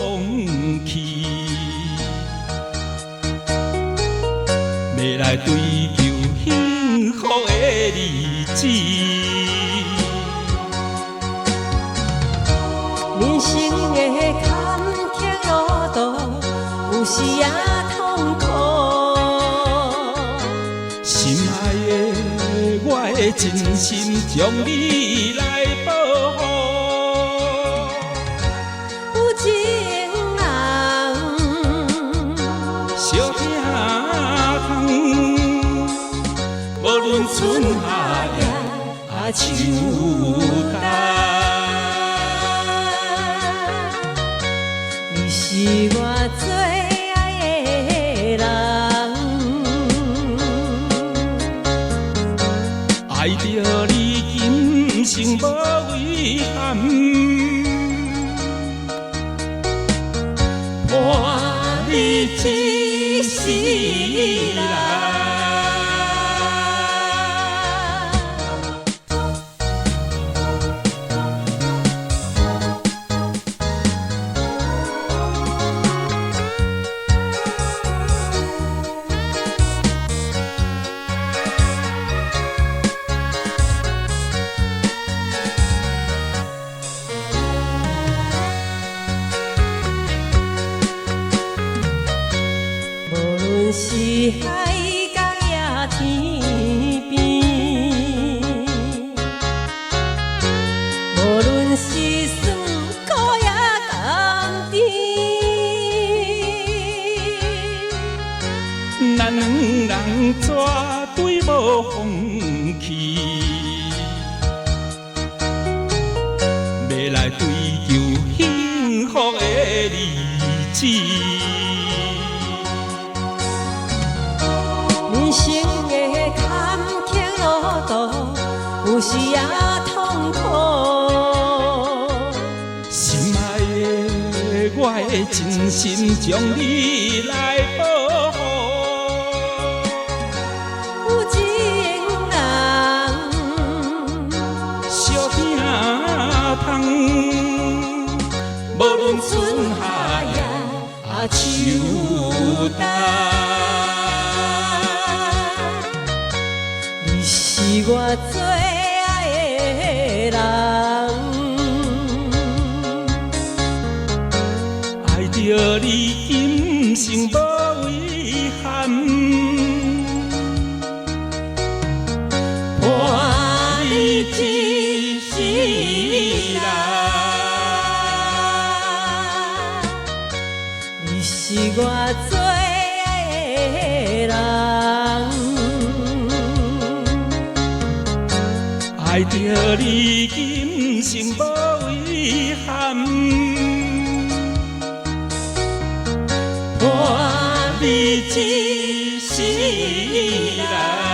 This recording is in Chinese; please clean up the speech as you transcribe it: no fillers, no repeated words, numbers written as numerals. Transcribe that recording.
放弃，要来追求幸福的日子。人生的坎坷路途，有时也痛苦。心爱的，我会真心将你来保护。有情人，小兄通，无论春夏夜秋冬。你是我最爱的人，爱着你，今生无遗憾。伴你一世人。是海角也天边，无论是酸苦也甘甜，咱两人绝对无放弃，要来追求幸福的日子。人生的坎坷路途，有时也痛苦。心爱的，我会真心将你来保护。有情人，小兄通，无论春夏夜秋冬。你是我最爱的人，爱着你，今生无遗憾。伴你一世人。你是我最爱的人。爱着你，今生无遗憾。伴你一世人。